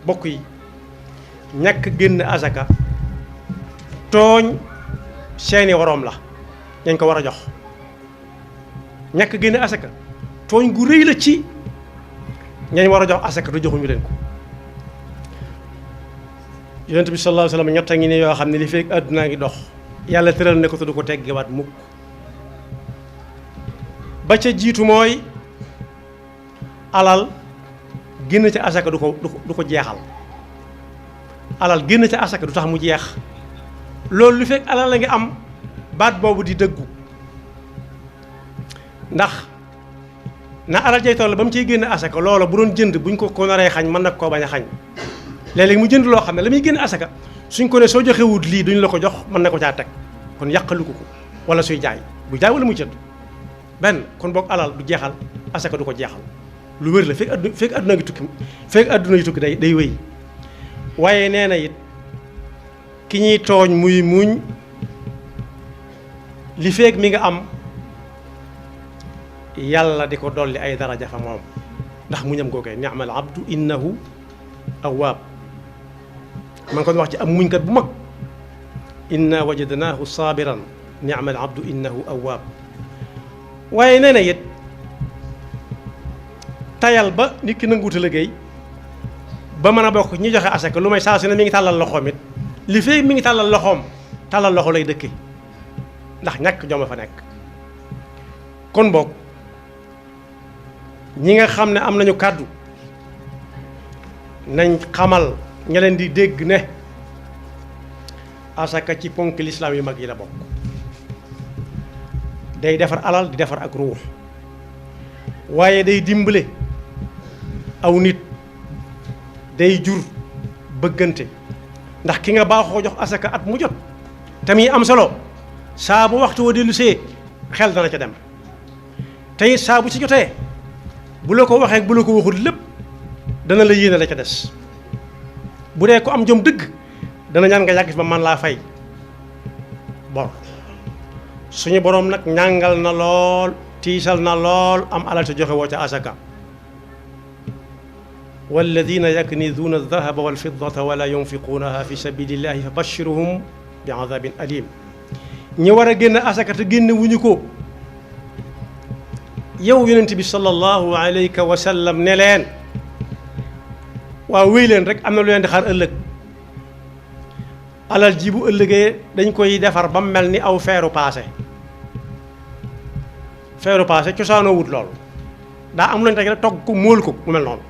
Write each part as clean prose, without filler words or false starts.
bokk yi ñàkk génn asaka tooñ seeni waroom la dañ ko war a jox ñàkk génn asaka tooñ gu rëy la ci ñañ war a jox asaka te joxuñu leen ko yonent bi sallallahu alayhi wa sallam ñett a ngi ne yoo xam ne li fekk àddunaa ngi dox yàlla tëral ne ko te du ko teggewaat mukk ba ca jiitu mooy alal génn ca asaka du ko jeexal alal génn ca asaka du tax mu jeex loolu lu fekk alal la ngi am baat boobu di dëggu ndax na alal jay toll ba mu ciy génn asaka loola bu doon jënd buñ ko naree xañ mën nag koo bañ a xañ léeg-léeg mu jënd loo xam ne la muy génn asaka suñ ko ne soo joxewut lii duñ la ko jox mën na ko caa teg kon yàqalu ko wala suy jaay bu jaay wala muy jënd benn kon boog alal du jeexal asaka du ko jeexal lu wér la fekk adduna gi tukki fekk adduna yi tukki day wéy waaye nee na it ki ñuy tooñ muy muñ li fekk mi nga am yàlla di ko dolli ay daraja fa moom ndax muñam googee ni'mal abdu innahu awwaab man kon wax ci am muñkat bu mag inna wajadnaahu saabiran ni'mal abdu innahu awwaab waaye nee na it tayal ba nit ki nanguuta liggéey ba mën a bokk ñi joxe asaka lu may saa su ne mi ngi tàllal loxoom it li fee mi ngi tàllal loxoom tàllal loxo lay dëkke ndax ñàkk jom fa nekk kon boog ñi nga xam ne am nañu kàddu nañ xamal ña leen di dégg ne asaka ci ponk lislaam yu mag yi la bokk day defar alal di defar ak ruux waaye day dimbale aw nit day jur bëggante ndax ki nga baaxoo jox asaka at mu jot tamit am solo saa bu waxtu wa dellu see xel dana ca dem tey saa bu ci jotee bu la ko waxee bu la ko waxul lépp dana la yéene la ca des bu dee ko am jom dëgg dana ñaan nga yàgg fi ba man laa fay bor suñu boroom nag ñàngal na lool tiisal na lool am alal te joxe woo ca asaka walladina yaknizuuna aldahaba walfiddata wala yunfiquunaha fi sabilillahi fa bashiruhum bi adabin alim ñi war a génn asaka te génn wuñu ko yow yonent bi sallallahu alayhi wa sallam ne leen waaw wéy leen rek am na lu leen di xaar ëllëg alal ji bu ëllëgee dañ koy defar ba mu mel ni aw feeru paase cosaanoo wut loolu daa am lu ñu teg rek togg ko móol ko mu mel noonu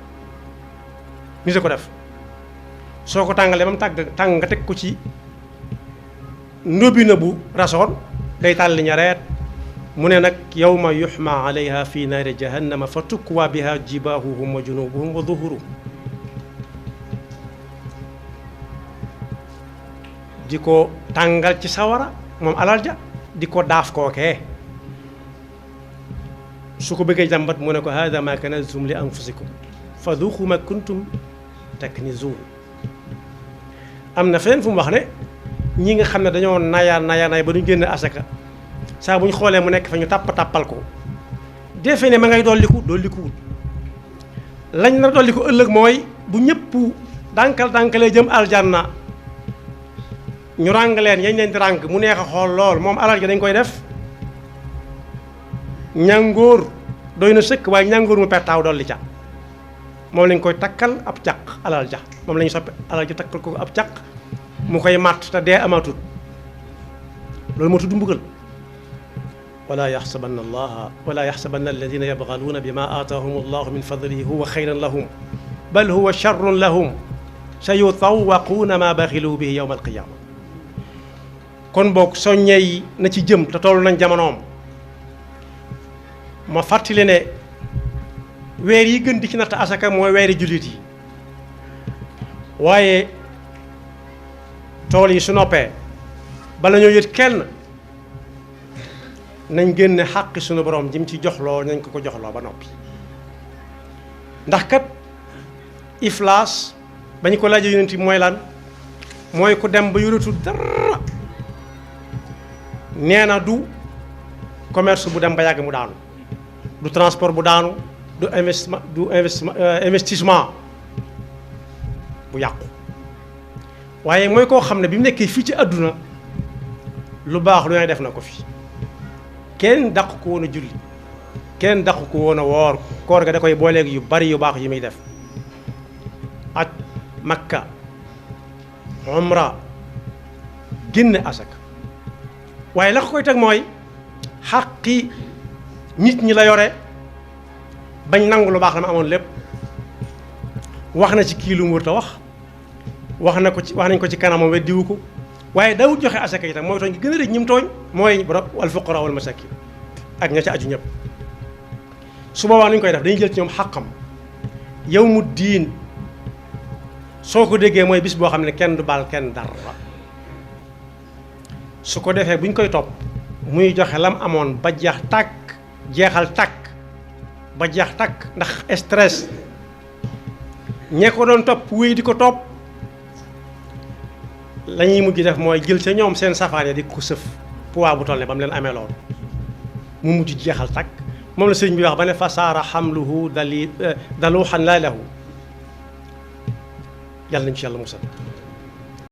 ni sa ko def soo ko tàngalee ba mu tàng nga teg ko ci ndóbbi na bu rasoon day tàlli ñareet mu ne nag yawma yuhma alayha fi naari jahannama fa tukwa biha jibaahuhum wa junubuhum wa zuhuruhum di ko tàngal ci sawara moom alal ja di ko daaf kookee su ko bëggee jàmbat mu ne ko hada ma kanaztum li anfusikum fa duqu ma kuntum taknizun am na feneen fu mu wax ne ñi nga xam ne dañoo nay ba duñ génn asaka saa bu ñu xoolee mu nekk fa ñu tàppal ko defe ne ma ngay dollikuwul lañ na dolliku ëllëg mooy bu ñëpp dànkalee jëm aljanna ñu ràng leen yañ leen di ràng mu neex a xool lool moom alal ja dañ koy def ñàngoor doy na sëkk waaye ñàngoor mu pertaaw dolli ca moom lañ koy takkal ab caq alal ja moom la ñu soppi alal ja takkal ko ab caq mu koy màtt te dee amaatut loolu moo tudd mbugal wala yaxsabanna alladina yabxaluuna bima aataahum allahu min fadlihi huwa xayran lahum bal huwa charrun lahum sa yutawaquuna ma baxilu bihi yowma alqiyama kon boog soññe yi na ci jëm te toll nañ jamonoom ma fàttali ne weer yi gën di ci natt asaka mooy weeri jullit yi waaye tool yi su noppee bala ñoo yët kenn nañ génne xàqi sunu borom jim ci joxloo nañ ko joxloo ba noppi ndax kat iflaas bañ ko laajee yonent bi mooy lan mooy ku dem ba yoratul dara nee na du commerce bu dem ba yàgg mu daanu du transport bu daanu du investissement bu yàqu waaye mooy koo xam ne bi mu nekkee fii ci àdduna lu baax lu ne def na ko fi kenn daq ko woon a julli kenn daq ko woon a woor koor ga da koy booleeg yu bari yu baax yi muy def ak makka umra génne asaka waaye la ko koy teg mooy xaqi nit ñi la yore bañ nangu lu baax la ma amoon lépp wax na ci kii lu mu wër ta wax nañ ko ci kanamam weddiwu ko waaye daawut joxe asaka itam mooy tooñ gi gën a rëy ñi mu tooñ mooy al fuqara wal masakin ak ña ca aju ñëpp su boobaa nuñ koy def dañuy jël ci ñoom xàqam yow mu diin soo ko déggee mooy bis boo xam ne kenn du baal kenn dara su ko defee buñ koy topp muy joxe lam amoon ba jeex tàkk jeexal tàkk ba jeex tàkk ndax stress ñee ko doon topp wéy di ko topp la ñuy mujj def mooy jël ca ñoom seen safaan ya di ko sëf poids bu toll ne ba mu leen amee loolu mu mujj jeexal tàkk moom la sëriñ bi wax ba ne fasaara xamluhu daluuxan laa lahu yàlla nañu ci yàlla musal